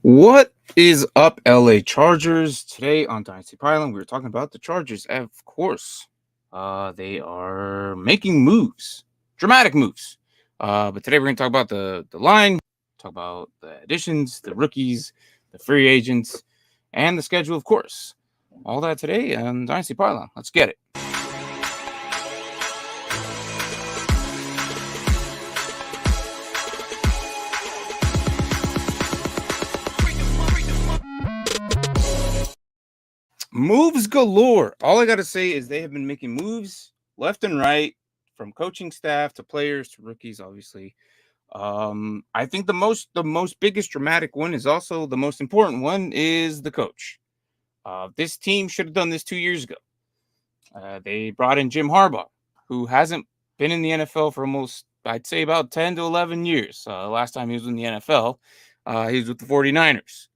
What is up, LA Chargers? Today on Dynasty Pylon, we were talking about the Chargers. Of course, they are making moves, dramatic moves. But today we're going to talk about the line, talk about the additions, the rookies, the free agents, and the schedule, of course. All that today on Dynasty Pylon. Let's get it. Moves galore. All I got to say is they have been making moves left and right, from coaching staff to players to rookies, obviously. I think the most biggest dramatic one is also the most important one is the coach. This team should have done this 2 years ago. They brought in Jim Harbaugh, who hasn't been in the NFL for almost, I'd say, about 10 to 11 years. Last time he was in the NFL, he was with the 49ers.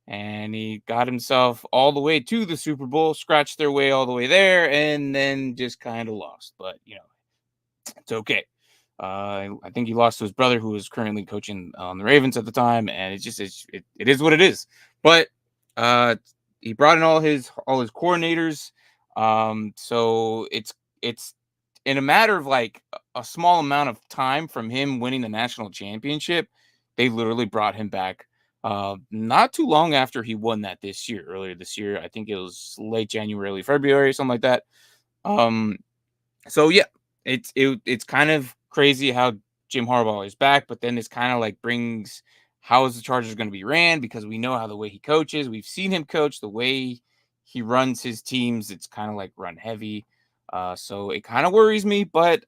And he got himself all the way to the Super Bowl, scratched their way all the way there, and then just kind of lost. But, it's okay. I think he lost to his brother, who was currently coaching on the Ravens at the time, and it is what it is. But he brought in all his coordinators, so it's in a matter of like a small amount of time from him winning the national championship, they literally brought him back. Not too long after he won that earlier this year. I think it was late January, early February, something like that. So yeah, it's kind of crazy how Jim Harbaugh is back, but then it's kind of like brings how is the Chargers going to be ran, because we know how the way he coaches. We've seen him coach, the way he runs his teams. It's kind of like run heavy. So it kind of worries me, but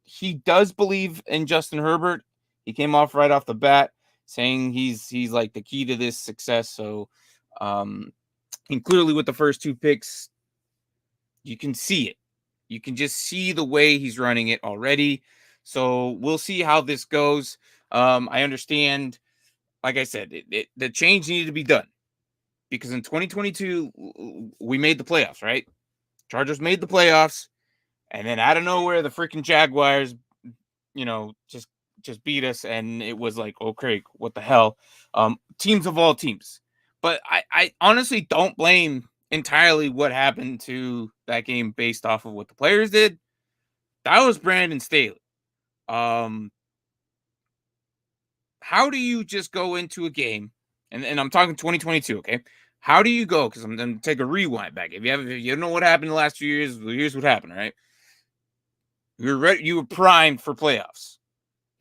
he does believe in Justin Herbert. He came off right off the bat saying he's like the key to this success. So, and clearly with the first two picks, you can see it. You can just see the way he's running it already. So we'll see how this goes. I understand, like I said, the change needed to be done because in 2022 we made the playoffs, right? Chargers made the playoffs, and then out of nowhere the freaking Jaguars, just beat us, and it was like, okay, what the hell? Teams of all teams. But I honestly don't blame entirely what happened to that game based off of what the players did. That was Brandon Staley. How do you just go into a game, and I'm talking 2022, okay? How do you go? Because I'm going to take a rewind back. If you don't know what happened the last few years, well, here's what happened, right? You were primed for playoffs.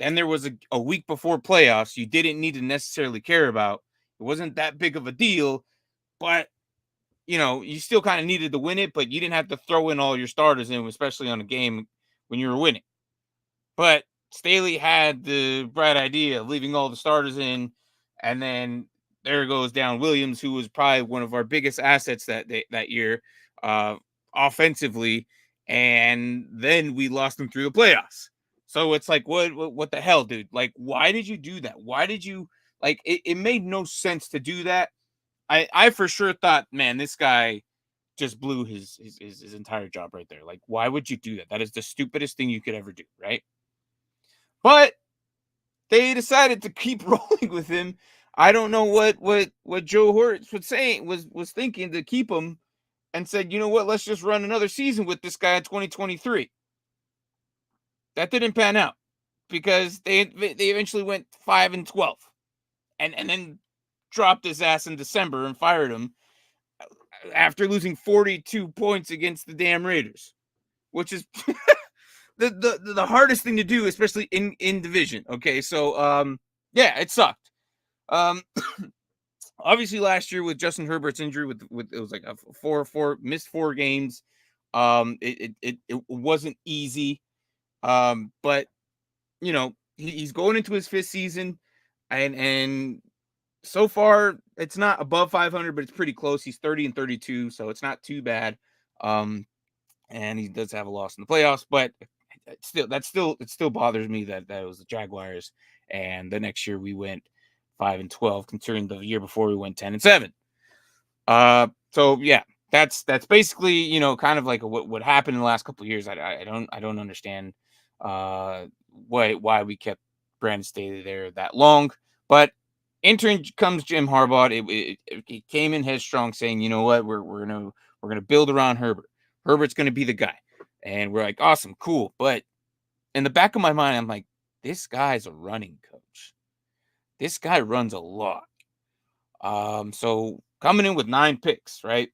Then there was a week before playoffs you didn't need to necessarily care about. It wasn't that big of a deal, but you still kind of needed to win it, but you didn't have to throw in all your starters in, especially on a game when you were winning. But Staley had the bright idea of leaving all the starters in, and then there goes down Williams, who was probably one of our biggest assets that year, offensively, and then we lost him through the playoffs. So it's like, what the hell, dude? Like, why did you do that? Why did you it made no sense to do that. I for sure thought, man, this guy just blew his entire job right there. Like, why would you do that? That is the stupidest thing you could ever do, right? But they decided to keep rolling with him. I don't know what Joe Hortz was thinking to keep him, and said, you know what, let's just run another season with this guy in 2023. That didn't pan out because they eventually went 5-12, and then dropped his ass in December and fired him after losing 42 points against the damn Raiders, which is the hardest thing to do, especially in division. Okay, so yeah, it sucked. Obviously last year with Justin Herbert's injury, with it was like a 4 missed 4 games. It wasn't easy. But he's going into his 5th season, and so far it's not above 500, but it's pretty close. He's 30-32, so it's not too bad. And he does have a loss in the playoffs, but it still bothers me that it was the Jaguars, and the next year we went 5-12, considering the year before we went 10-7. So yeah, that's basically kind of like what happened in the last couple of years. I don't understand why we kept Brandon Staley there that long, but Entering comes Jim Harbaugh. It came in headstrong, saying, "You know what? We're gonna build around Herbert. Herbert's gonna be the guy." And we're like, "Awesome, cool." But in the back of my mind, I'm like, "This guy's a running coach. This guy runs a lot." So coming in with 9 picks, right?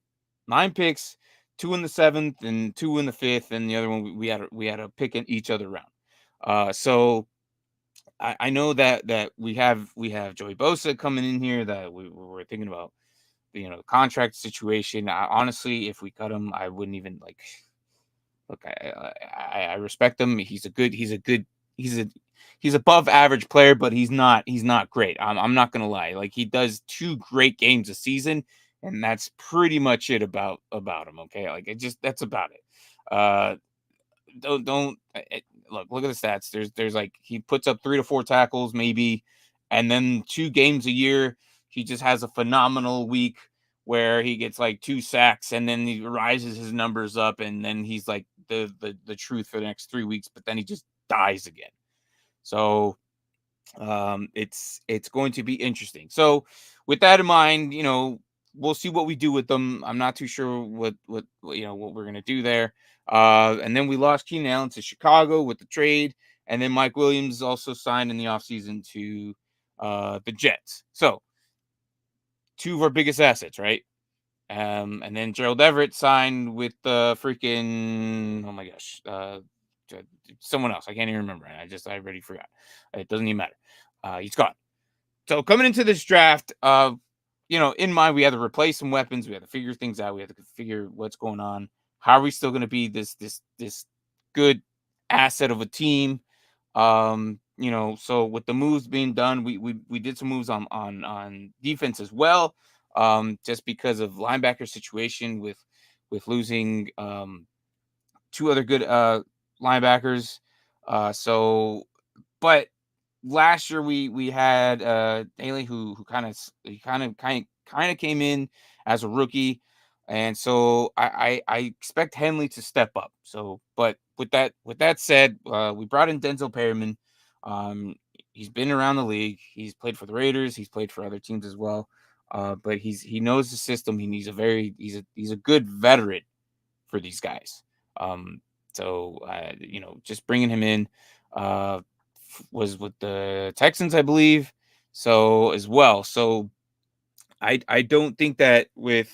9 picks, 2 in the 7th and 2 in the 5th, and the other one we had a pick in each other round. So I know that we have Joey Bosa coming in here that we're thinking about, the contract situation. Honestly, if we cut him, I wouldn't even like. Look, I respect him. He's a he's above average player, but he's not great. I'm not gonna lie. Like, he does 2 great games a season, and that's pretty much it about him. Okay, like, that's about it. Uh, don't look at the stats. There's like, he puts up 3 to 4 tackles maybe, and then 2 games a year he just has a phenomenal week where he gets like 2 sacks, and then he rises his numbers up, and then he's like the truth for the next 3 weeks, but then he just dies again. So it's going to be interesting. So with that in mind, we'll see what we do with them. I'm not too sure what we're gonna do there. And then we lost Keenan Allen to Chicago with the trade, and then Mike Williams also signed in the offseason to the Jets. So 2 of our biggest assets, right? And then Gerald Everett signed with the freaking, oh my gosh, someone else. I can't even remember. I already forgot. It doesn't even matter. He's gone. So coming into this draft, in mind, we had to replace some weapons. We had to figure things out. We had to figure what's going on. How are we still going to be this good asset of a team? So with the moves being done, we did some moves on defense as well. Just because of linebacker situation with losing 2 other good linebackers. But last year we had Daly who kind of came in as a rookie, and so I expect Henley to step up. So, but with that said, we brought in Denzel Perryman. Um, he's been around the league. He's played for the Raiders. He's played for other teams as well. But he knows the system. He's a good veteran for these guys. Um, so just bringing him in was with the Texans, I believe. So as well. So I don't think that with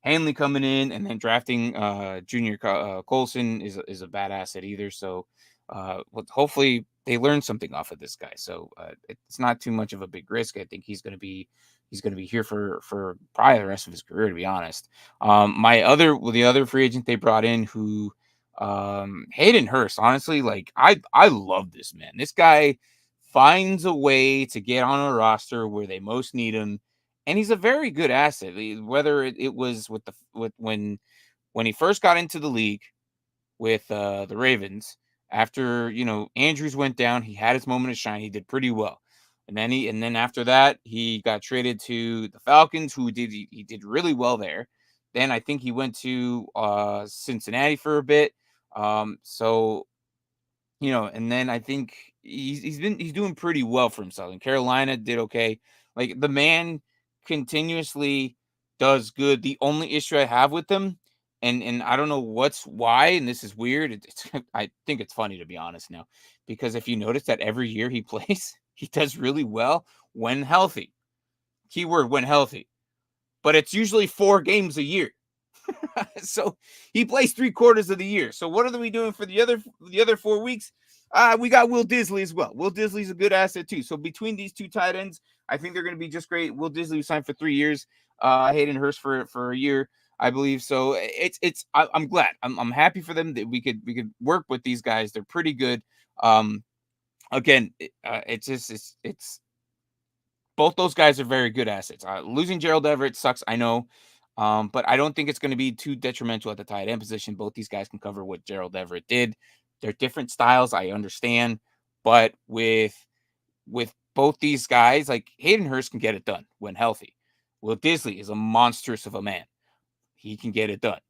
Hanley coming in and then drafting Junior Colson is a bad asset either. So hopefully they learn something off of this guy. So it's not too much of a big risk. I think he's gonna be here for probably the rest of his career, to be honest. The other free agent they brought in, who Hayden Hurst, honestly, like, I love this man. This guy finds a way to get on a roster where they most need him, and he's a very good asset. Whether it was with when he first got into the league with the Ravens, after Andrews went down, he had his moment of shine. He did pretty well, and then after that he got traded to the Falcons, who he did really well there. Then I think he went to Cincinnati for a bit. And then I think he's doing pretty well for himself. And Carolina did okay. Like, the man continuously does good. The only issue I have with him, and I don't know why, and this is weird. I think it's funny, to be honest now, because if you notice that every year he plays, he does really well when healthy. Keyword, when healthy. But it's usually 4 games a year. So he plays 3 quarters of the year. So what are we doing for the other 4 weeks? We got Will Disley as well. Will Disley's a good asset too. So between these 2 tight ends, I think they're going to be just great. Will Disley was signed for 3 years. Hayden Hurst for a year, I believe. So I'm glad. I'm happy for them that we could work with these guys. They're pretty good. Again, it's both those guys are very good assets. Losing Gerald Everett sucks, I know. But I don't think it's going to be too detrimental at the tight end position. Both these guys can cover what Gerald Everett did. They're different styles, I understand. But with both these guys, like, Hayden Hurst can get it done when healthy. Will Disley is a monstrous of a man. He can get it done.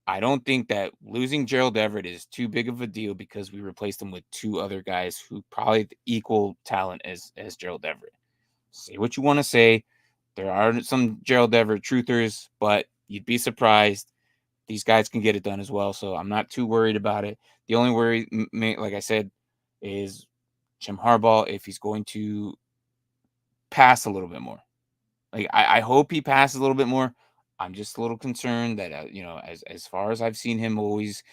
I don't think that losing Gerald Everett is too big of a deal, because we replaced him with 2 other guys who probably equal talent as Gerald Everett. Say what you want to say. There are some Gerald Everett truthers, but you'd be surprised. These guys can get it done as well, so I'm not too worried about it. The only worry, like I said, is Jim Harbaugh, if he's going to pass a little bit more. Like I hope he passes a little bit more. I'm just a little concerned that as far as I've seen him always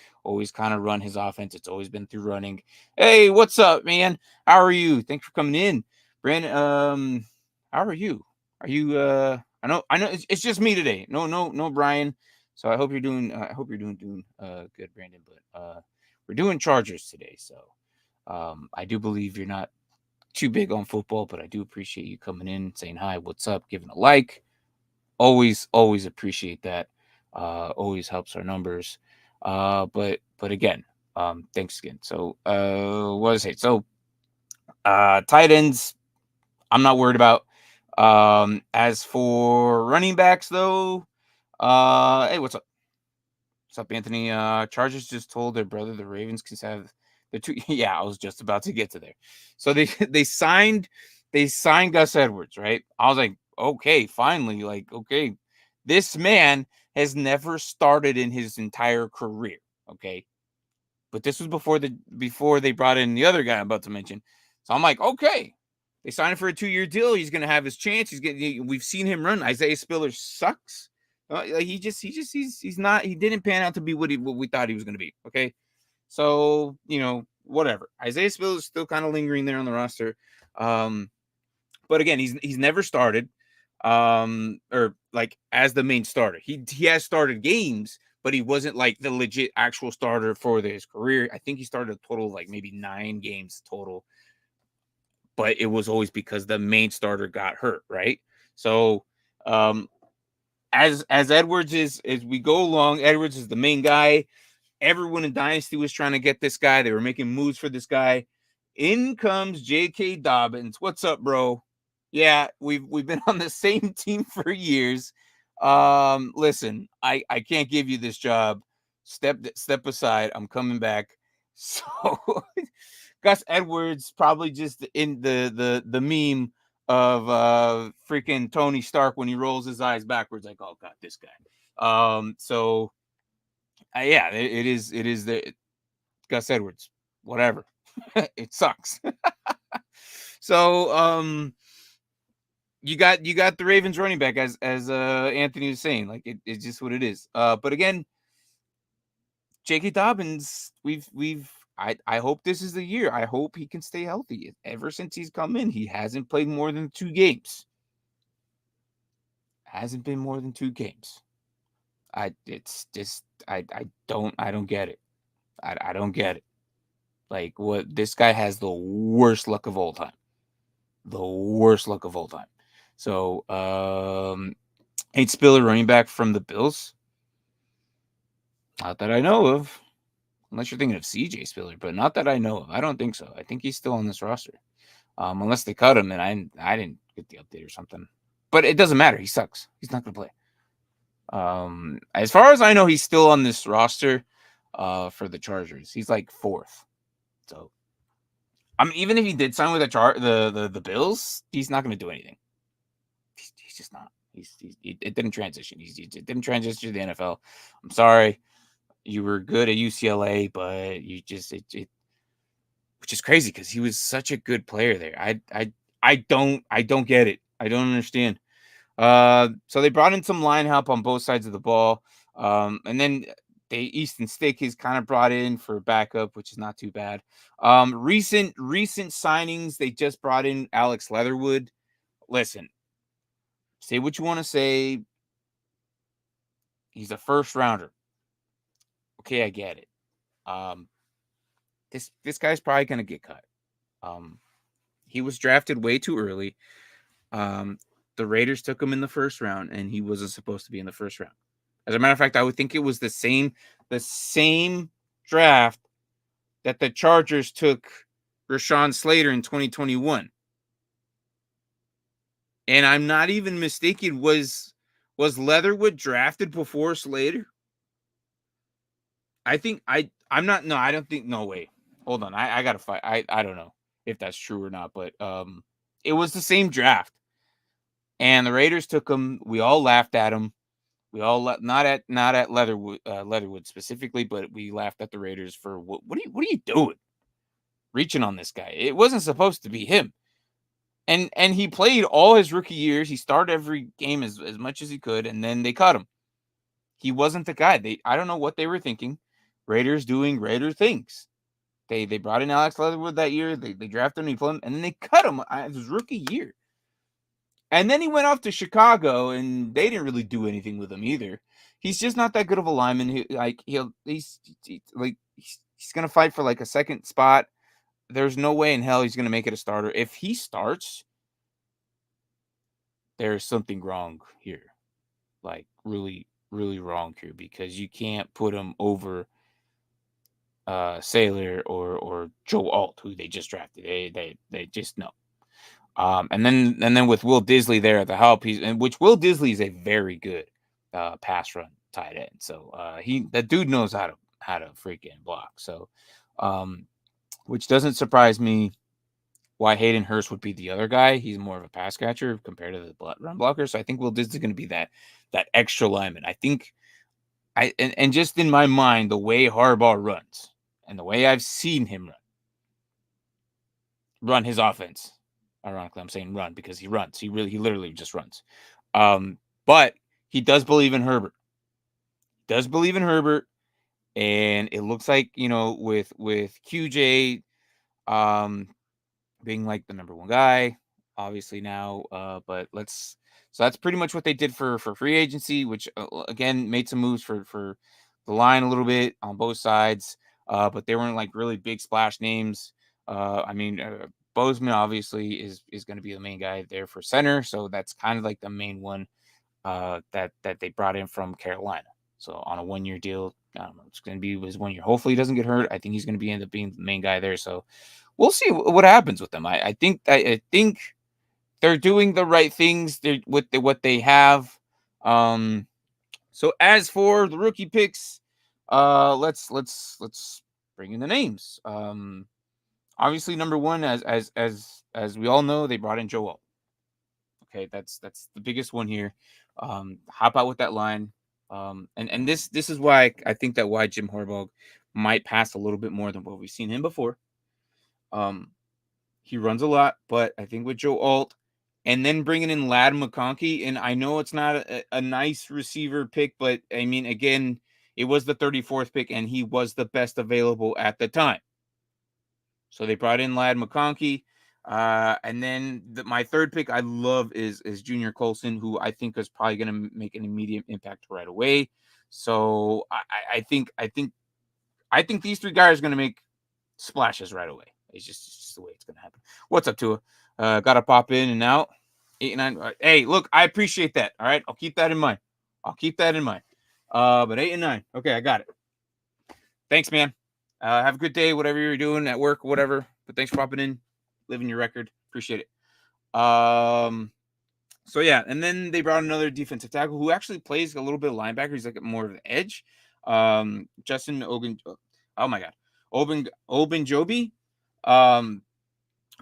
kind of run his offense, it's always been through running. Hey, what's up, man? How are you? Thanks for coming in, Brandon. How are you? Are you? I know. It's just me today. No, Brian. So I hope you're doing. I hope you're doing good, Brandon. But we're doing Chargers today, so I do believe you're not too big on football, but I do appreciate you coming in, saying hi, what's up, giving a like. Always appreciate that. Always helps our numbers. But again, thanks again. So what did I say? So tight ends, I'm not worried about. As for running backs though, hey, what's up? What's up, Anthony? Chargers just told their brother the Ravens can have the two. Yeah, I was just about to get to there. So they signed Gus Edwards, right? I was like, okay, finally, like, okay, this man has never started in his entire career. Okay. But this was before they brought in the other guy I'm about to mention. So I'm like, okay. They signed him for a 2-year deal. He's gonna have his chance. We've seen him run. Isaiah Spiller sucks. He's not. He didn't pan out to be what we thought he was going to be. Okay, so whatever. Isaiah Spiller is still kind of lingering there on the roster, but again, he's never started, or like as the main starter. He has started games, but he wasn't like the legit actual starter for his career. I think he started a total of like maybe 9 games total, but it was always because the main starter got hurt, right? So, as Edwards is as we go along, Edwards is the main guy. Everyone in Dynasty was trying to get this guy. They were making moves for this guy. In comes J.K. Dobbins. What's up, bro? Yeah, we've been on the same team for years. Listen, I can't give you this job. Step aside. I'm coming back. So Gus Edwards probably just in the meme of freaking Tony Stark when he rolls his eyes backwards, like, oh god, this guy. So yeah, it is the Gus Edwards, whatever. It sucks. So you got the Ravens running back as Anthony was saying, like it's just what it is. But again, J.K. Dobbins, I hope this is the year. I hope he can stay healthy. Ever since he's come in, he hasn't played more than 2 games. Hasn't been more than 2 games. It's just I don't get it. I don't get it. Like what this guy has the worst luck of all time. The worst luck of all time. So ain't Spiller running back from the Bills? Not that I know of. Unless you're thinking of CJ Spiller, but not that I know of. I don't think so. I think he's still on this roster. Unless they cut him and I didn't get the update or something. But it doesn't matter. He sucks. He's not gonna play. As far as I know, he's still on this roster for the Chargers. He's like 4th. So I mean, even if he did sign with the Bills, he's not gonna do anything. He's just not. It didn't transition. It didn't transition to the NFL. I'm sorry. You were good at UCLA, but you just which is crazy because he was such a good player there. I don't get it. I don't understand. So they brought in some line help on both sides of the ball. And then Easton Stick is kind of brought in for backup, which is not too bad. Recent signings, they just brought in Alex Leatherwood. Listen, say what you want to say. He's a first rounder. Okay, I get it. This guy's probably gonna get cut. He was drafted way too early. The Raiders took him in the first round, and he wasn't supposed to be in the first round. As a matter of fact, I would think it was the same draft that the Chargers took Rashawn Slater in 2021. And I'm not even mistaken. Was Leatherwood drafted before Slater? I think I'm not. No, I don't think. No way. Hold on. I gotta fight. I don't know if that's true or not, but it was the same draft. And the Raiders took him. We all laughed at him. We all not at Leatherwood specifically, but we laughed at the Raiders for what are you doing? Reaching on this guy. It wasn't supposed to be him. And he played all his rookie years. He started every game as much as he could, and then they cut him. He wasn't the guy. I don't know what they were thinking. Raiders doing Raider things. They brought in Alex Leatherwood that year. They drafted him, he played him, and then they cut him his rookie year. And then he went off to Chicago, and they didn't really do anything with him either. He's just not that good of a lineman. He's gonna fight for like a second spot. There's no way in hell he's gonna make it a starter. If he starts, there's something wrong here, like really, really wrong here, because you can't put him over Sailor or Joe Alt, who they just drafted. They just know. And then with Will Disley there at the help, which Will Disley is a very good pass run tight end. So that dude knows how to freaking block. So which doesn't surprise me why Hayden Hurst would be the other guy. He's more of a pass catcher compared to the run blocker. So I think Will Disley is going to be that extra lineman. I think and just in my mind, the way Harbaugh runs and the way I've seen him run his offense. Ironically, I'm saying run because he runs. He literally just runs. But he does believe in Herbert. And it looks like, with QJ being like the number one guy, obviously now. So that's pretty much what they did for free agency, which again made some moves for the line a little bit on both sides. But they weren't like really big splash names. Bozeman obviously is going to be the main guy there for center, so that's kind of like the main one that they brought in from Carolina. So on a 1-year deal, it's going to be his 1 year. Hopefully he doesn't get hurt. I think he's going to end up being the main guy there. So we'll see what happens with them. I think they're doing the right things with what they have. So as for the rookie picks, let's bring in the names. Obviously, number one, as we all know, they brought in Joe Alt. Okay, that's the biggest one here. Hop out with that line. And this is why I think that why Jim Harbaugh might pass a little bit more than what we've seen him before. He runs a lot, but I think with Joe Alt and then bringing in Ladd McConkey, and I know it's not a nice receiver pick, but I mean, again, it was the 34th pick, and he was the best available at the time. So they brought in Ladd McConkey. And then my third pick I love is Junior Colson, who I think is probably going to make an immediate impact right away. So I think these three guys are going to make splashes right away. It's just the way it's going to happen. What's up, Tua? Got to pop in and out. 8 and 9. Hey, look, I appreciate that. All right, I'll keep that in mind. But 8 and 9. Okay, I got it. Thanks, man. Have a good day, whatever you're doing at work, whatever. But thanks for popping in, living your record. Appreciate it. So yeah, and then they brought another defensive tackle who actually plays a little bit of linebacker. He's like more of an edge. Justin Ogun. Oh my God, Ogunjobi.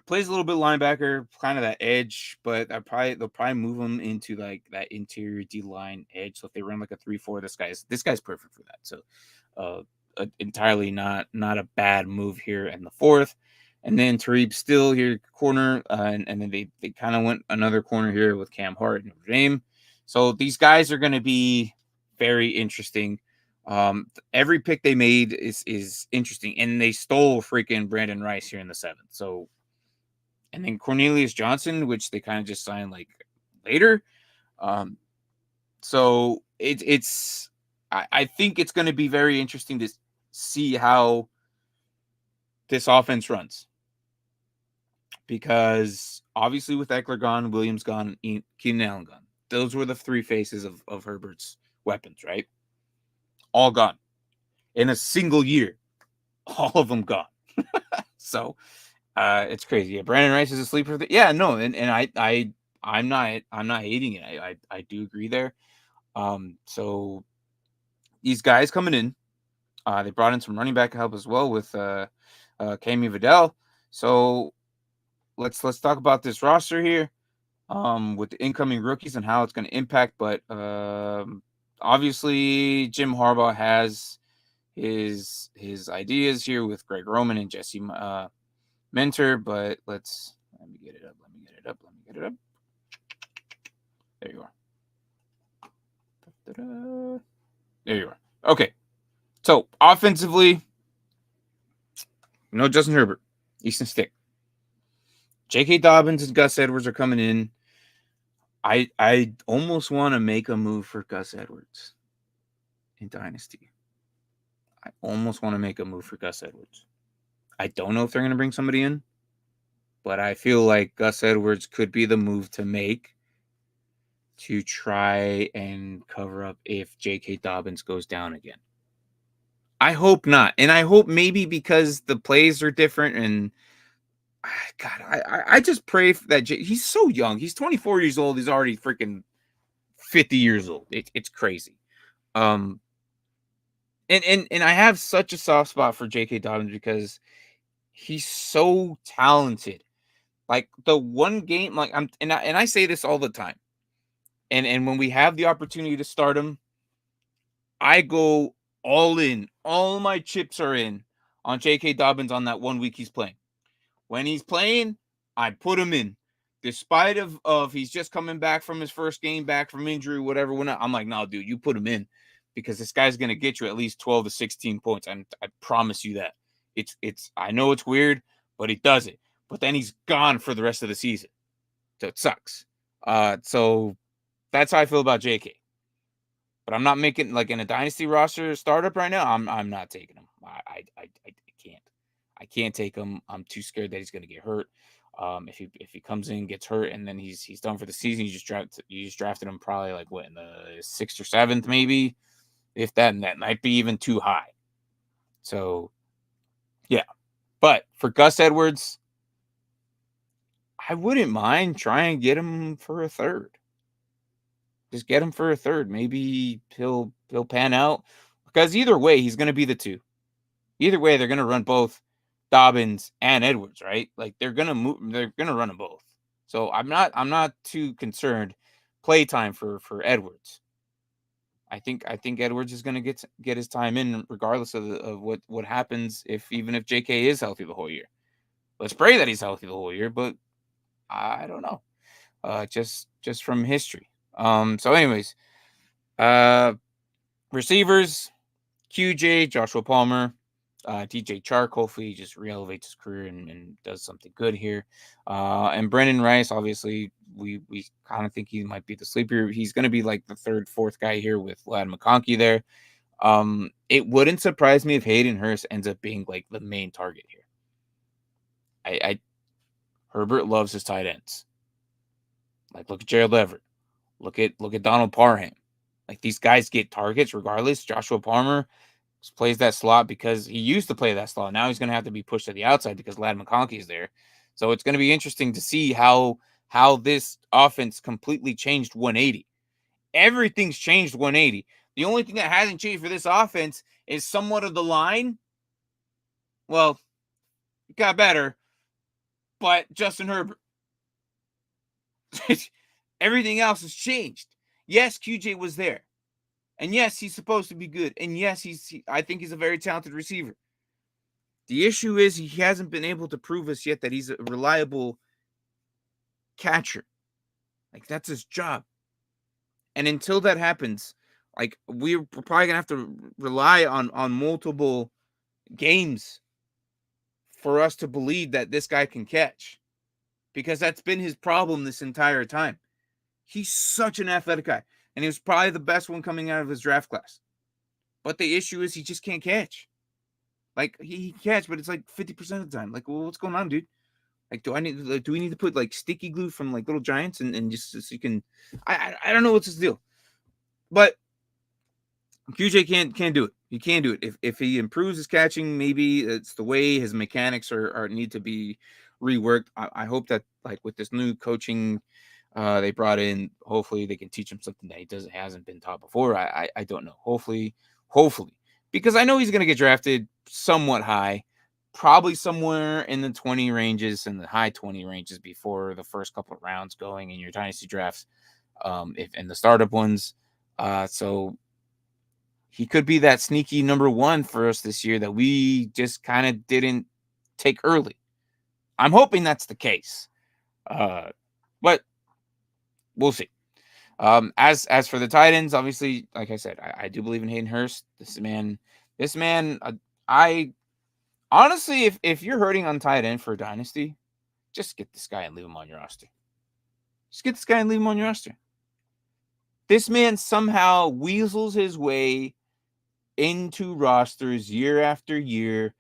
Plays a little bit linebacker, kind of that edge, but they'll probably move him into like that interior D line edge. So if they run like a 3-4, this guy's perfect for that. So entirely not a bad move here in the fourth. And then Tariq still here corner, and then they kind of went another corner here with Cam Hart and Notre Dame. So these guys are going to be very interesting. Every pick they made is interesting, and they stole freaking Brandon Rice here in the 7th. So, and then Cornelius Johnson, which they kind of just signed like later. So I think it's going to be very interesting to see how this offense runs, because obviously with Eckler gone, Williams gone, Keenan Allen gone, those were the three faces of Herbert's weapons, right? All gone in a single year, all of them gone. So it's crazy. Yeah, Brandon Rice is a sleeper. Yeah, no, and I'm not hating it. I do agree there. So these guys coming in, they brought in some running back help as well with Cammy Vidal. So let's talk about this roster here. with the incoming rookies and how it's going to impact. But obviously, Jim Harbaugh has his ideas here with Greg Roman and Jesse Mentor. But let me get it up. There you are. There you are. Okay. So offensively, no Justin Herbert, Easton Stick. J.K. Dobbins and Gus Edwards are coming in. I almost want to make a move for Gus Edwards in Dynasty. I almost want to make a move for Gus Edwards. I don't know if they're going to bring somebody in, but I feel like Gus Edwards could be the move to make to try and cover up if J.K. Dobbins goes down again. I hope not. And I hope maybe because the plays are different and God, I just pray that he's so young. He's 24 years old. He's already freaking 50 years old. It's crazy. And I have such a soft spot for J.K. Dobbins because he's so talented. Like the one game, like I say this all the time. And when we have the opportunity to start him, I go all in. All my chips are in on J.K. Dobbins on that 1 week he's playing. When he's playing, I put him in. Despite of he's just coming back from his first game back from injury, whatever. I'm like, no, dude, you put him in because this guy's gonna get you at least 12 to 16 points. I promise you that. It's I know it's weird, but he does it. But then he's gone for the rest of the season. So it sucks. So that's how I feel about JK. But I'm not making like in a dynasty roster startup right now. I'm not taking him. I can't. I can't take him. I'm too scared that he's going to get hurt. If he comes in, gets hurt, and then he's done for the season, you just drafted him probably like what in the 6th or 7th maybe, if that, and that might be even too high. So, yeah. But for Gus Edwards, I wouldn't mind trying to get him for a third. Just get him for a third. Maybe he'll pan out because either way, he's going to be the 2. Either way, they're going to run both Dobbins and Edwards, right? Like they're going to run them both. So I'm not too concerned. Playtime for Edwards. I think Edwards is going to get his time in regardless of what happens even if JK is healthy the whole year. Let's pray that he's healthy the whole year, but I don't know. Just from history. So anyways, receivers, QJ, Joshua Palmer, DJ Chark, hopefully he just re-elevates his career and does something good here. And Brendan Rice, obviously, we kind of think he might be the sleeper. He's going to be like the 3rd, 4th guy here with Ladd McConkey there. It wouldn't surprise me if Hayden Hurst ends up being like the main target here. Herbert loves his tight ends. Like look at Gerald Everett. Look at Donald Parham. Like these guys get targets regardless. Joshua Palmer plays that slot because he used to play that slot. Now he's going to have to be pushed to the outside because Ladd McConkey is there. So it's going to be interesting to see how this offense completely changed 180. Everything's changed 180. The only thing that hasn't changed for this offense is somewhat of the line. Well, it got better, but Justin Herbert. Everything else has changed. Yes, QJ was there. And yes, he's supposed to be good. And yes, I think he's a very talented receiver. The issue is he hasn't been able to prove us yet that he's a reliable catcher. Like that's his job. And until that happens, like we're probably gonna have to rely on multiple games for us to believe that this guy can catch. Because that's been his problem this entire time. He's such an athletic guy. And he was probably the best one coming out of his draft class. But the issue is he just can't catch. Like he can catch, but it's like 50% of the time. Like, well, what's going on, dude? Like, do we need to put like sticky glue from like Little Giants and just so you can? I don't know what's his deal. But QJ can't do it. He can't do it. If he improves his catching, maybe it's the way his mechanics are need to be reworked. I hope that like with this new coaching they brought in, hopefully they can teach him something that he hasn't been taught before. I don't know. Hopefully, because I know he's going to get drafted somewhat high. probably somewhere in the 20 ranges and the high 20 ranges before the first couple of rounds going in your dynasty drafts, if in the startup ones. So he could be that sneaky number one for us this year that we just kind of didn't take early. I'm hoping that's the case, but we'll see. As for the tight ends, obviously, like I said, I do believe in Hayden Hurst. This man, I honestly, if you're hurting on tight end for a dynasty, just get this guy and leave him on your roster. Just get this guy and leave him on your roster. This man somehow weasels his way into rosters year after year,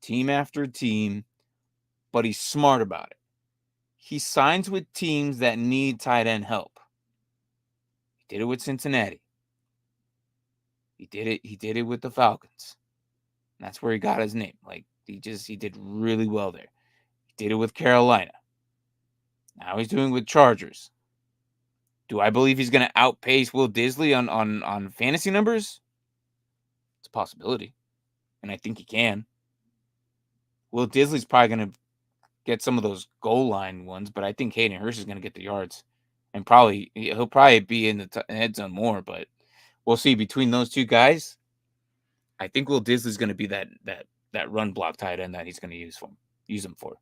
team after team, but he's smart about it. He signs with teams that need tight end help. He did it with Cincinnati. He did it with the Falcons. And that's where he got his name. Like he did really well there. He did it with Carolina. Now he's doing it with Chargers. Do I believe he's going to outpace Will Disley on fantasy numbers? It's a possibility. And I think he can. Will Disley's probably going to get some of those goal line ones, but I think Hayden Hurst is going to get the yards. And he'll probably be in the head zone more, but we'll see. Between those two guys, I think Will Disley's going to be that run block tight end that he's going to use him for.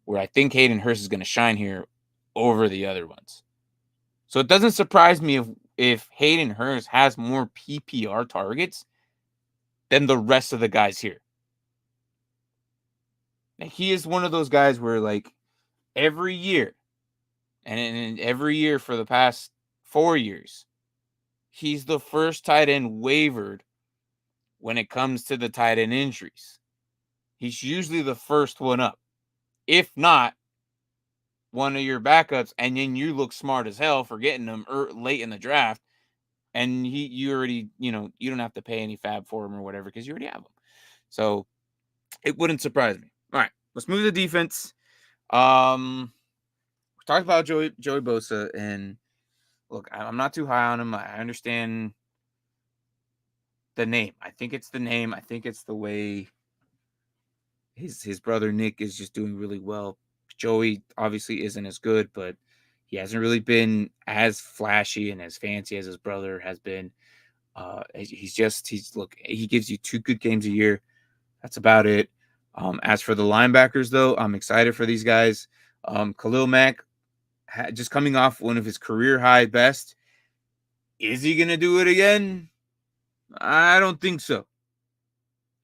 Where I think Hayden Hurst is going to shine here over the other ones. So it doesn't surprise me if Hayden Hurst has more PPR targets than the rest of the guys here. Like, he is one of those guys where, like, every year, and every year for the past 4 years, he's the first tight end wavered when it comes to the tight end injuries. He's usually the first one up. If not, one of your backups, and then you look smart as hell for getting them late in the draft, and you already, you don't have to pay any fab for him or whatever because you already have him. So it wouldn't surprise me. All right, let's move to defense. We talked about Joey Bosa, and look, I'm not too high on him. I understand the name. I think it's the name. I think it's the way his brother Nick is just doing really well. Joey obviously isn't as good, but he hasn't really been as flashy and as fancy as his brother has been. He gives you 2 good games a year. That's about it. As for the linebackers, though, I'm excited for these guys. Khalil Mack, just coming off one of his career high best. Is he going to do it again? I don't think so.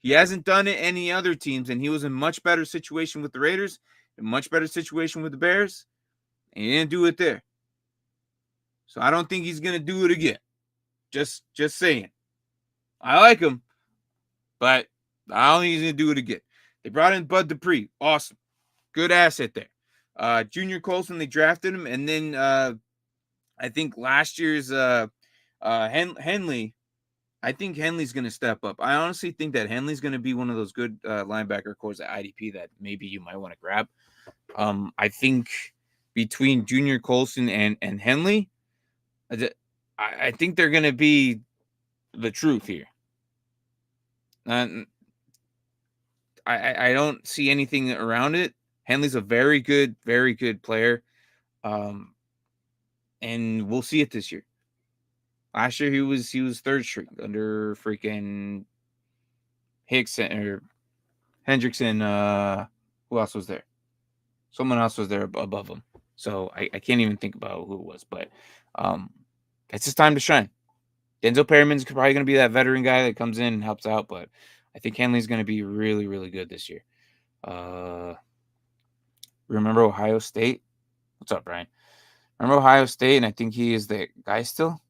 He hasn't done it any other teams, and he was in much better situation with the Raiders, a much better situation with the Bears, and he didn't do it there. So I don't think he's going to do it again. Just saying. I like him, but I don't think he's going to do it again. They brought in Bud Dupree. Awesome. Good asset there. Junior Colson, they drafted him, and then I think last year's Henley, I think Henley's going to step up. I honestly think that Henley's going to be one of those good linebacker cores at IDP that maybe you might want to grab. I think between Junior Colson and Henley, I think they're going to be the truth here. I don't see anything around it. Henley's a very good player. And we'll see it this year. Last year he was third string under freaking Hickson or Hendrickson. Who else was there? Someone else was there above him. So I can't even think about who it was, but it's his time to shine. Denzel Perryman's probably going to be that veteran guy that comes in and helps out, but I think Henley's going to be really, really good this year. Remember Ohio State? What's up, Brian? Remember Ohio State, and I think he is the guy still?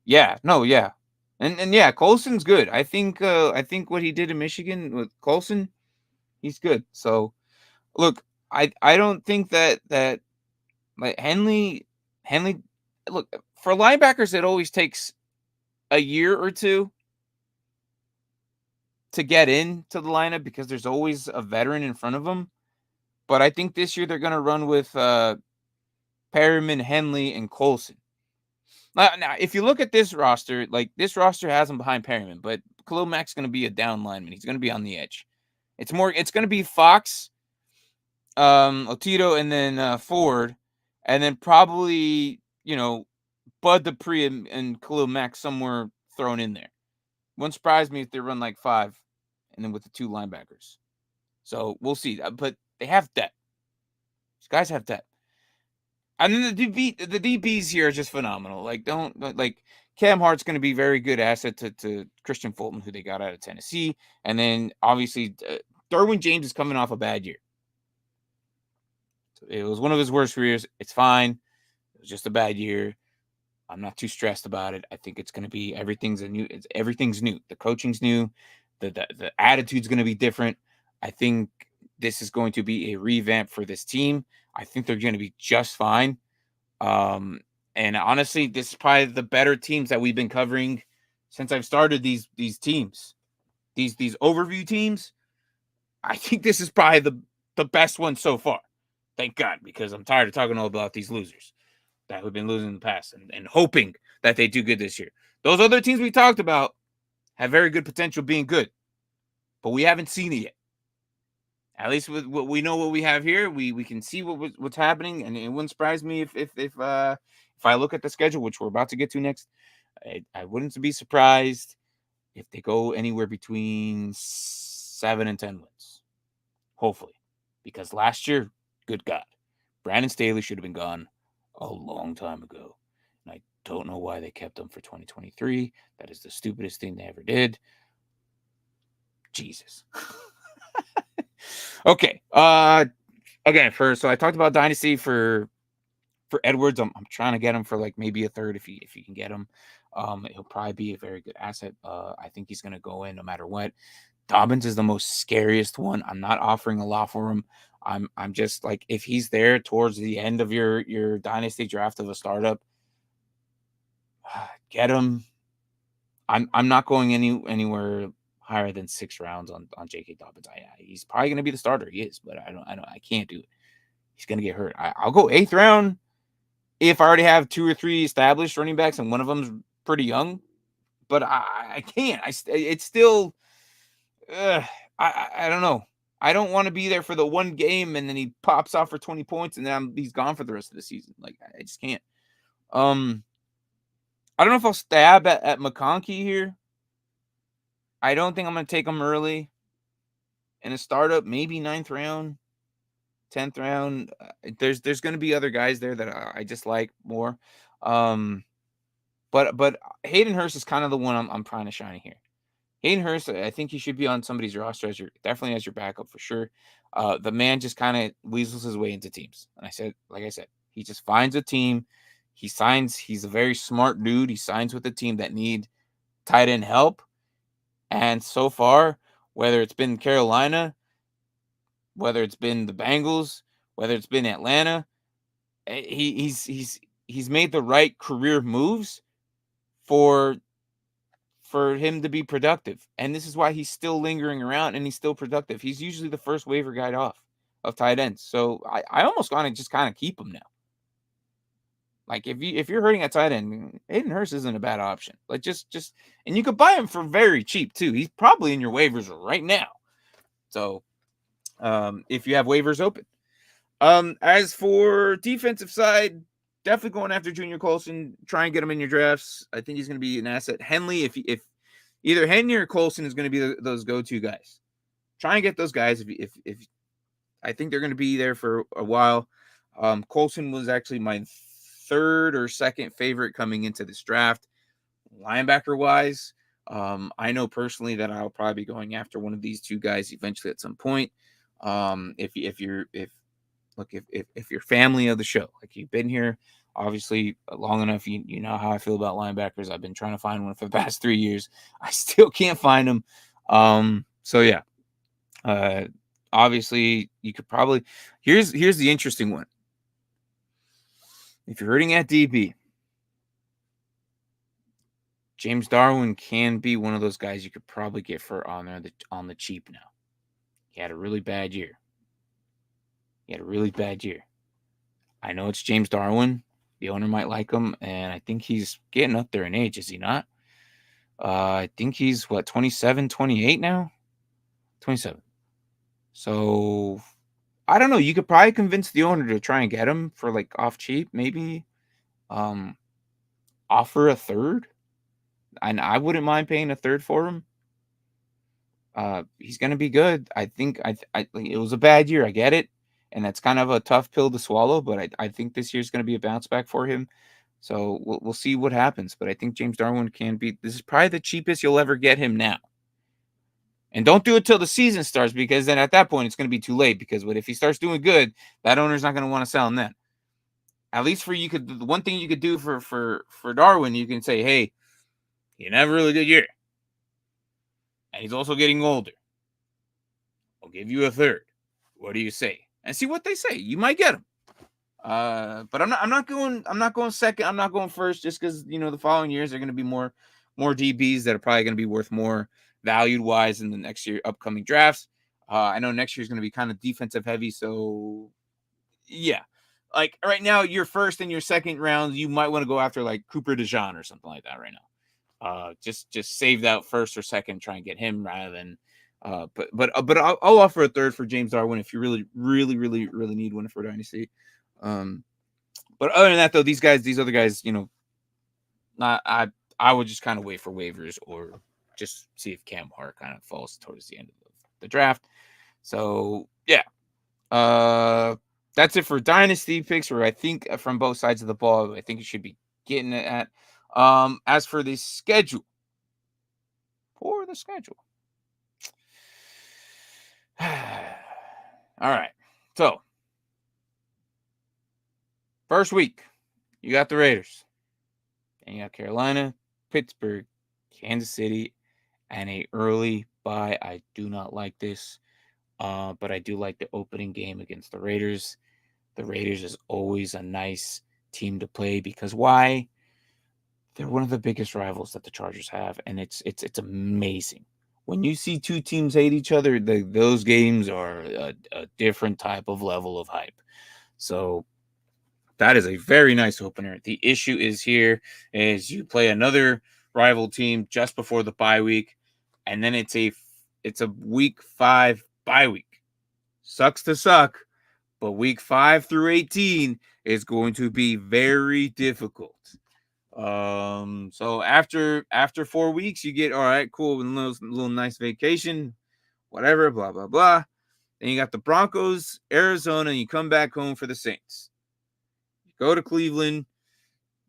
Yeah. And yeah, Colson's good. I think what he did in Michigan with Colson, he's good. So look, I don't think that like Henley, look, for linebackers, it always takes a year or two to get into the lineup because there's always a veteran in front of them. But I think this year they're going to run with Perriman, Henley, and Colson. Now, if you look at this roster, like this roster has him behind Perriman, but Khalil Mack's going to be a down lineman. He's going to be on the edge. It's going to be Fox, Otito, and then Ford, and then probably, Bud Dupree and Khalil Mack somewhere thrown in there. Wouldn't surprise me if they run like 5 and then with the 2 linebackers. So we'll see. But they have depth. These guys have depth. And then the DBs here are just phenomenal. Like, Cam Hart's going to be a very good asset to Christian Fulton, who they got out of Tennessee. And then, obviously, Derwin James is coming off a bad year. So it was one of his worst careers. It's fine. It was just a bad year. I'm not too stressed about it. I think it's going to be everything's new. The coaching's new. The attitude's going to be different. I think this is going to be a revamp for this team. I think they're going to be just fine. And honestly, this is probably the better teams that we've been covering since I've started these teams. These overview teams. I think this is probably the best one so far. Thank God, because I'm tired of talking all about these losers that we've been losing in the past and hoping that they do good this year. Those other teams we talked about have very good potential being good, but we haven't seen it yet. At least with what we know, what we have here, we can see what's happening, and it wouldn't surprise me if I look at the schedule, which we're about to get to next. I wouldn't be surprised if they go anywhere between 7 and 10 wins. Hopefully, because last year, good God, Brandon Staley should have been gone a long time ago. And I don't know why they kept him for 2023. That is the stupidest thing they ever did. Jesus. Okay. Again, so I talked about Dynasty for Edwards. I'm trying to get him for like maybe a third if you can get him. He'll probably be a very good asset. I think he's going to go in no matter what. Dobbins is the most scariest one. I'm not offering a lot for him. I'm just like, if he's there towards the end of your dynasty draft of a startup, get him. I'm not going anywhere higher than 6 rounds on J.K. Dobbins. He's probably going to be the starter. He is, but I can't do it. He's going to get hurt. I'll go 8th round if I already have 2 or 3 established running backs and one of them's pretty young. But I can't. It's still. I don't know. I don't want to be there for the one game and then he pops off for 20 points and then he's gone for the rest of the season. Like, I just can't. I don't know if I'll stab at McConkey here. I don't think I'm going to take him early in a startup. Maybe 9th round, 10th round. There's going to be other guys there that I just like more. But Hayden Hurst is kind of the one I'm trying to shine here. Hayden Hurst, I think he should be on somebody's roster definitely as your backup for sure. The man just kind of weasels his way into teams. And like I said, he just finds a team. He signs. He's a very smart dude. He signs with a team that need tight end help. And so far, whether it's been Carolina, whether it's been the Bengals, whether it's been Atlanta, he's made the right career moves for him to be productive. And this is why he's still lingering around and he's still productive. He's usually the first waiver guy off of tight ends. So I almost want to just kind of keep him now. Like if you're hurting at tight end, Hayden Hurst isn't a bad option. Like just and you could buy him for very cheap too. He's probably in your waivers right now. So if you have waivers open. As for defensive side, definitely going after Junior Colson. Try and get him in your drafts. I think he's going to be an asset. Henley, if either Henley or Colson is going to be those go-to guys. Try and get those guys. If I think they're going to be there for a while. Colson was actually my 3rd or 2nd favorite coming into this draft, linebacker wise. I know personally that I'll probably be going after one of these 2 guys eventually at some point. If you're family of the show, like you've been here obviously long enough, you know how I feel about linebackers. I've been trying to find one for the past 3 years. I still can't find them. So yeah, obviously you could probably, here's the interesting one. If you're hurting at DB, James Darwin can be one of those guys you could probably get for on the cheap now. He had a really bad year. I know it's James Darwin. The owner might like him, and I think he's getting up there in age, is he not? I think he's, 27, 28 now? 27. So I don't know. You could probably convince the owner to try and get him for like off cheap, maybe. Offer a third, and I wouldn't mind paying a third for him. He's gonna be good. I think it was a bad year. I get it, and that's kind of a tough pill to swallow. But I think this year's gonna be a bounce back for him. So we'll see what happens. But I think James Darwin can be. This is probably the cheapest you'll ever get him now. And don't do it till the season starts, because then at that point it's going to be too late. Because if he starts doing good, that owner's not going to want to sell him then. At least the one thing you could do for Darwin, you can say, hey, he never really good year, and he's also getting older. I'll give you a third. What do you say? And see what they say. You might get him. But I'm not going second. I'm not going first, just because the following years are going to be more DBs that are probably going to be worth more valued wise in the next year upcoming drafts. I know next year is going to be kind of defensive heavy, so yeah. Like right now, your first and your second rounds, you might want to go after like Cooper DeJean or something like that right now. Just save that first or second, try and get him rather than. But I'll offer a third for James Darwin if you really need one for Dynasty. But other than that, though, these other guys, not I would just kind of wait for waivers or just see if Cam Hart kind of falls towards the end of the draft. So yeah, that's it for Dynasty picks. Or I think from both sides of the ball, I think you should be getting it at. As for the schedule, all right. So first week, you got the Raiders, and you got Carolina, Pittsburgh, Kansas City, and a early bye. I do not like this, but I do like the opening game against the Raiders. The Raiders is always a nice team to play because why? They're one of the biggest rivals that the Chargers have, and it's amazing. When you see two teams hate each other, those games are a different type of level of hype. So that is a very nice opener. The issue is you play another rival team just before the bye week, and then it's a week 5 bye week. Sucks to suck, but week 5 through 18 is going to be very difficult. So after 4 weeks, you get all right, cool, with a little nice vacation, whatever, blah blah blah. Then you got the Broncos, Arizona, and you come back home for the Saints. You go to Cleveland,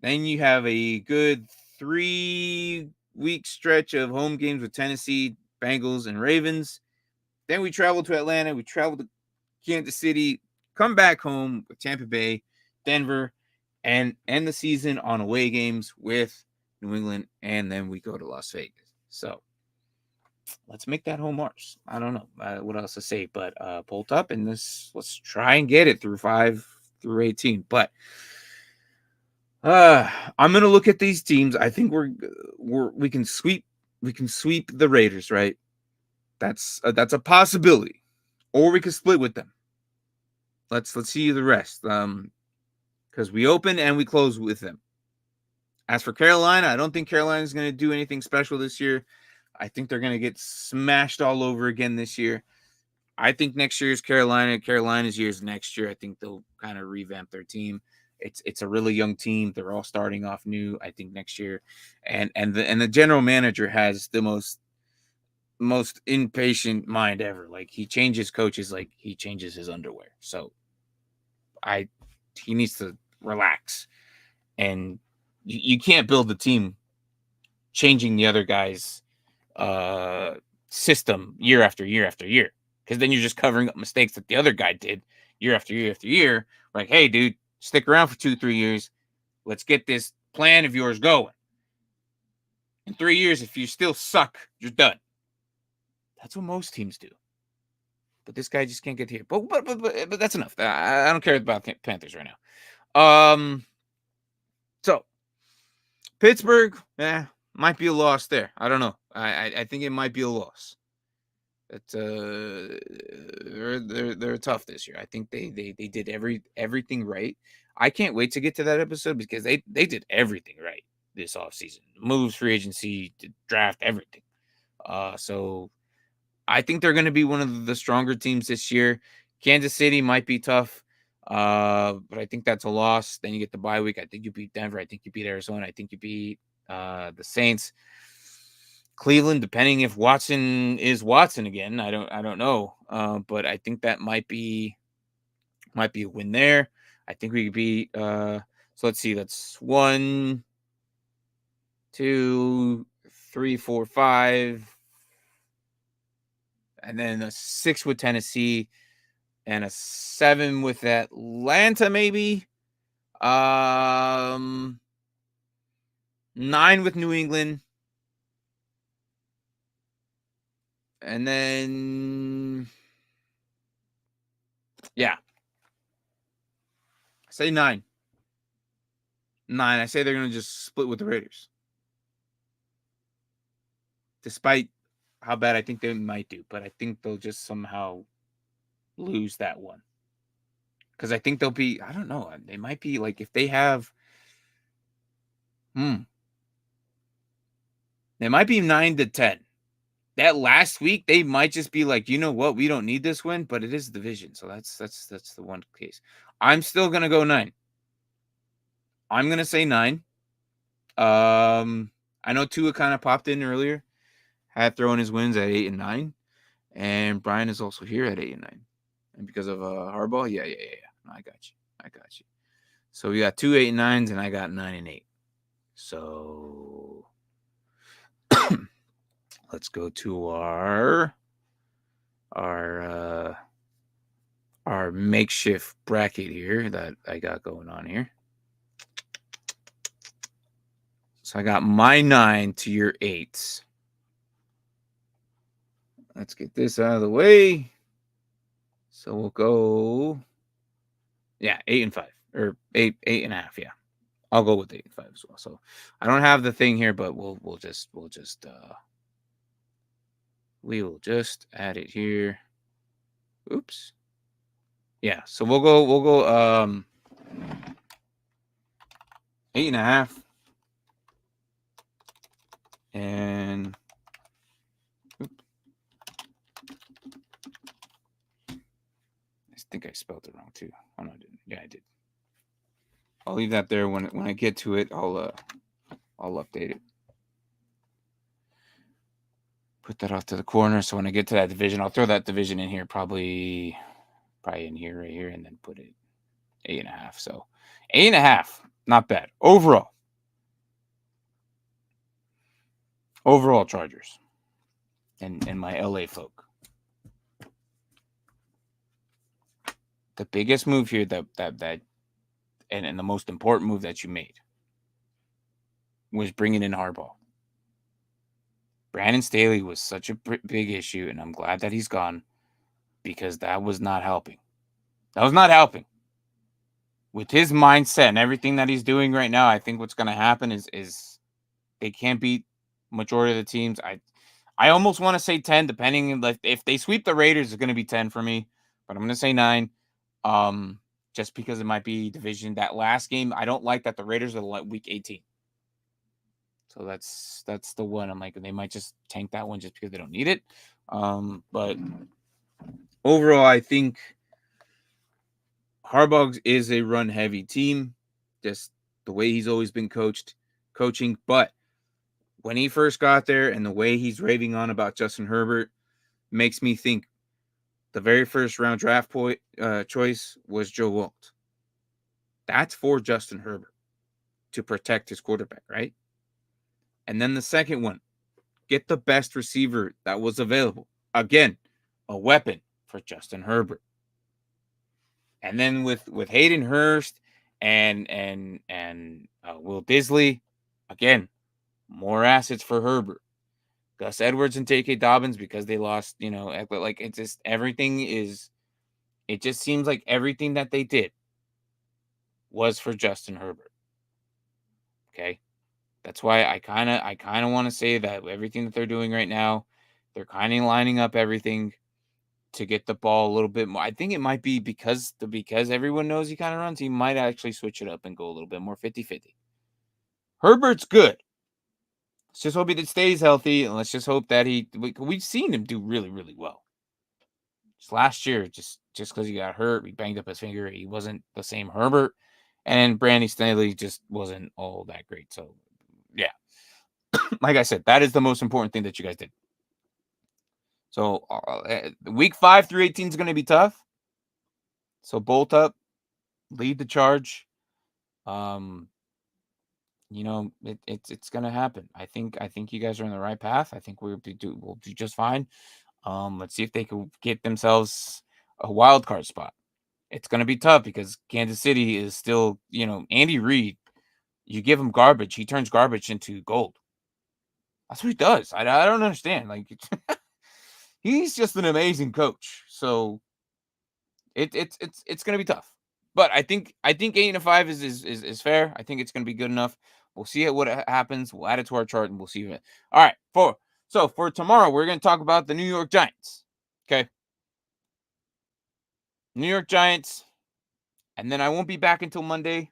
then you have a good 3-week stretch of home games with Tennessee, Bengals, and Ravens. Then we travel to Atlanta, we travel to Kansas City, come back home with Tampa Bay, Denver, and end the season on away games with New England, and then we go to Las Vegas. So let's make that home ours. I don't know what else to say, but bolt up and let's try and get it through 5 through 18. But I'm gonna look at these teams. I think we can sweep the Raiders, right? That's a possibility, or we could split with them. Let's see the rest. Because we open and we close with them. As for Carolina, I don't think Carolina is going to do anything special this year. I think they're going to get smashed all over again this year. I think next year is Carolina's year is next year. I think they'll kind of revamp their team. It's a really young team. They're all starting off new. I think next year, and the general manager has the most impatient mind ever. Like he changes coaches like he changes his underwear. So he needs to relax, and you can't build the team changing the other guy's system year after year after year, because then you're just covering up mistakes that the other guy did year after year after year. Like, hey, dude, stick around for 2-3 years. Let's get this plan of yours going. In 3 years, if you still suck, you're done. That's what most teams do. But this guy just can't get here. But that's enough. I don't care about Panthers right now. So Pittsburgh, might be a loss there. I don't know. I think it might be a loss. It's they're tough this year. I think they did everything right. I can't wait to get to that episode because they did everything right this offseason. Moves, free agency, draft, everything. So I think they're going to be one of the stronger teams this year. Kansas City might be tough, but I think that's a loss. Then you get the bye week. I think you beat Denver. I think you beat Arizona. I think you beat the Saints. Cleveland, depending if Watson is Watson again, I don't know. But I think that might be a win there. I think we could beat. So let's see. That's 1, 2, 3, 4, 5. And then a 6 with Tennessee and a 7 with Atlanta, maybe. 9 with New England. And then, yeah. I say 9. 9. I say they're going to just split with the Raiders. Despite how bad I think they might do. But I think they'll just somehow lose that one. Because I think they'll be, I don't know. They might be like, if they have, they might be 9-10. That last week, they might just be like, you know what? We don't need this win, but it is division. So that's the one case. I'm still going to go 9. I'm going to say 9. I know Tua kind of popped in earlier. Had thrown his wins at 8 and 9. And Brian is also here at 8 and 9. And because of Harbaugh, yeah. No, I got you. So we got 2 8 and 9s, and I got 9 and 8. So let's go to our makeshift bracket here that I got going on here. So I got my 9 to your 8s. Let's get this out of the way. So we'll go, 8 and 5 or 8.5. Yeah, I'll go with 8 and 5 as well. So I don't have the thing here, but we will just add it here. Oops. Yeah. So we'll go 8.5 and. I think I spelled it wrong too. Oh no, I didn't. Yeah, I did. I'll leave that there. When I get to it, I'll update it. Put that off to the corner. So when I get to that division, I'll throw that division in here, probably in here, right here, and then put it 8.5. So 8.5, not bad overall. Overall, Chargers and my LA folk. The biggest move here and the most important move that you made was bringing in Harbaugh. Brandon Staley was such a big issue, and I'm glad that he's gone because that was not helping. With his mindset and everything that he's doing right now, I think what's going to happen is they can't beat majority of the teams. I almost want to say 10, depending if they sweep the Raiders, it's going to be 10 for me, but I'm going to say 9. Just because it might be division. That last game, I don't like that the Raiders are week 18. So that's the one. I'm like, they might just tank that one just because they don't need it. But overall, I think Harbaugh is a run-heavy team, just the way he's always been coaching. But when he first got there and the way he's raving on about Justin Herbert makes me think the very first round draft choice was Joe Walt. That's for Justin Herbert to protect his quarterback, right? And then the second one, get the best receiver that was available. Again, a weapon for Justin Herbert. And then with Hayden Hurst and Will Disley, again, more assets for Herbert. Gus Edwards and J.K. Dobbins because they lost, like it's just it just seems like everything that they did was for Justin Herbert. Okay. That's why I kind of want to say that everything that they're doing right now, they're kind of lining up everything to get the ball a little bit more. I think it might be because everyone knows he kind of runs, he might actually switch it up and go a little bit more 50-50. Herbert's good. Let's just hope he stays healthy, and let's just hope that we've seen him do really, really well. Just last year, just because he got hurt, he banged up his finger. He wasn't the same Herbert, and Brandy Staley just wasn't all that great. So, yeah, like I said, that is the most important thing that you guys did. So, week 5 through 18 is going to be tough. So, bolt up, lead the charge. It's going to happen. I think you guys are on the right path. I think we'll do just fine. Let's see if they can get themselves a wild card spot. It's going to be tough because Kansas City is still, Andy Reid. You give him garbage, he turns garbage into gold. That's what he does. I don't understand. Like, he's just an amazing coach. So it's going to be tough. But I think 8-5 is fair. I think it's going to be good enough. We'll see what happens. We'll add it to our chart and we'll see it. All right. For tomorrow, we're going to talk about the New York Giants. Okay. New York Giants. And then I won't be back until Monday.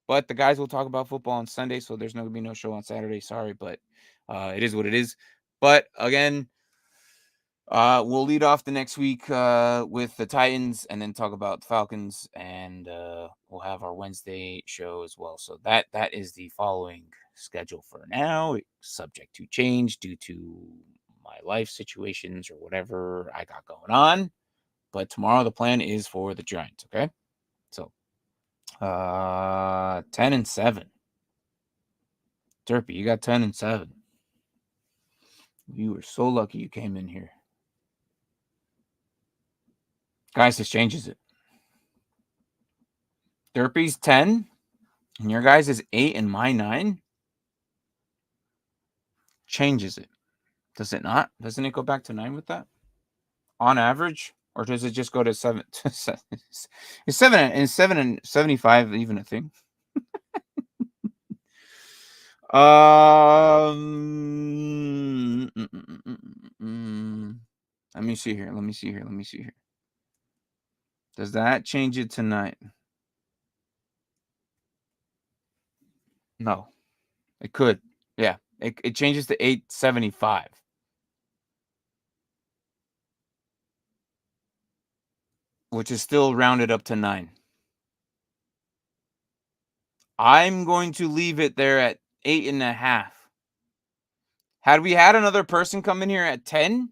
But the guys will talk about football on Sunday, so there's going to be no show on Saturday. Sorry, but it is what it is. But again, we'll lead off the next week with the Titans and then talk about the Falcons, and we'll have our Wednesday show as well. So that is the following schedule for now, subject to change due to my life situations or whatever I got going on. But tomorrow the plan is for the Giants, okay? So 10-7. Derpy, you got 10-7. You were so lucky you came in here. Guys, this changes it. Derpy's 10, and your guys is 8, and my 9. Changes it. Does it not? Doesn't it go back to 9 with that? On average? Or does it just go to 7? Is 7 and 75 even a thing? Let me see here. Does that change it tonight? No. It could. Yeah. It changes to 875. Which is still rounded up to 9. I'm going to leave it there at 8.5. Had we had another person come in here at 10,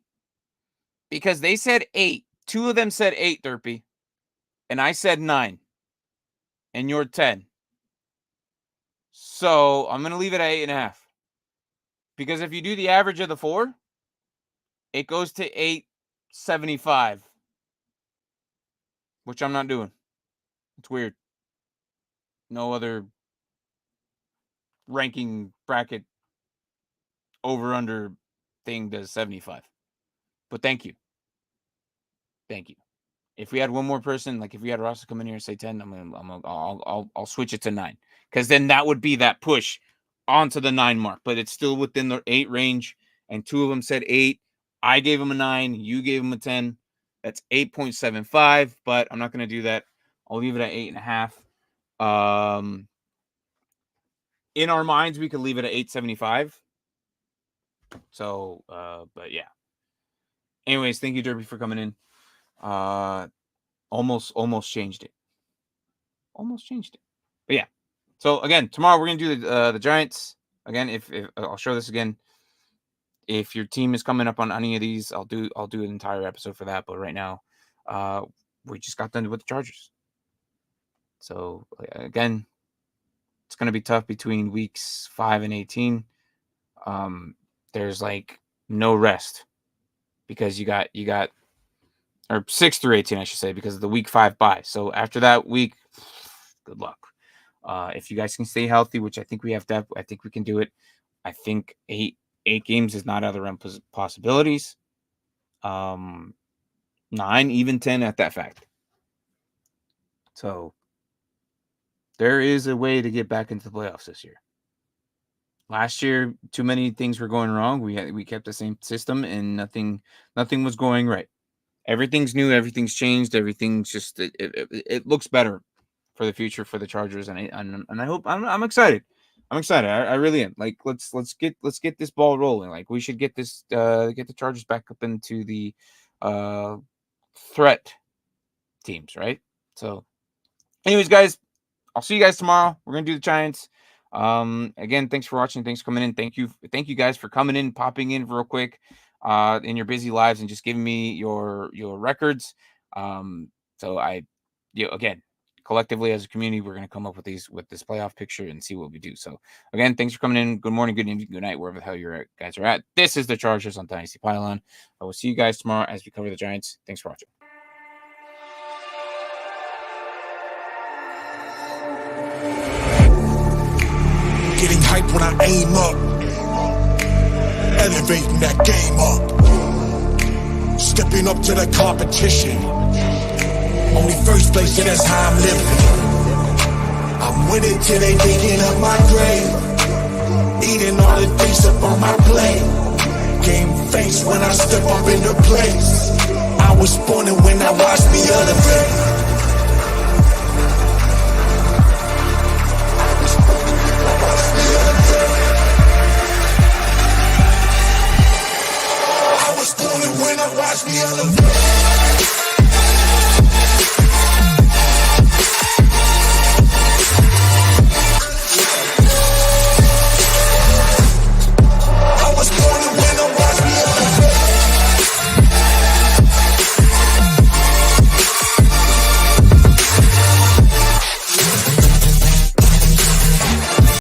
because they said 8. 2 of them said 8, Derpy. And I said 9. And you're 10. So I'm going to leave it at 8.5. Because if you do the average of the 4, it goes to 875. Which I'm not doing. It's weird. No other ranking bracket over under thing does 75. But thank you. If we had one more person, like if we had Ross come in here and say 10, I'll switch it to 9, because then that would be that push onto the 9 mark. But it's still within the 8 range, and 2 of them said 8. I gave them a 9. You gave them a 10. That's 8.75. But I'm not going to do that. I'll leave it at 8.5. In our minds, we could leave it at 875. So, but yeah. Anyways, thank you, Derby, for coming in. Almost changed it. But yeah. So again, tomorrow we're gonna do the Giants again. If I'll show this again. If your team is coming up on any of these, I'll do an entire episode for that. But right now, we just got done with the Chargers. So again, it's gonna be tough between weeks 5 and 18. There's like no rest because you got or 6 through 18, I should say, because of the week 5 bye. So after that week, good luck. If you guys can stay healthy, which I think we have to, I think we can do it. I think 8 games is not out of the realm of possibilities. 9, even 10 at that fact. So there is a way to get back into the playoffs this year. Last year, too many things were going wrong. We kept the same system, and nothing was going right. Everything's new. Everything's changed. Everything's just it looks better for the future for the Chargers, and I hope I'm excited. I'm excited. I really am. Like, let's get this ball rolling. Like, we should get this get the Chargers back up into the threat teams, right? So, anyways, guys, I'll see you guys tomorrow. We're gonna do the Giants. Again, thanks for watching. Thanks for coming in. Thank you guys for coming in, popping in real quick in your busy lives and just giving me your records. So again, collectively as a community, we're going to come up with this playoff picture and see what we do. So again, thanks for coming in. Good morning, good evening, good night, wherever the hell you guys are at. This is the Chargers on Dynasty Pylon. I will see you guys tomorrow as we cover the Giants. Thanks for watching. Getting hyped when I aim up, elevating that game up, stepping up to the competition. Only first place, and that's how I'm living. I'm winning till they digging up my grave, eating all the things up on my plate. Game face when I step up into place. I was born and when I watched me elevate. When I watch me elevate.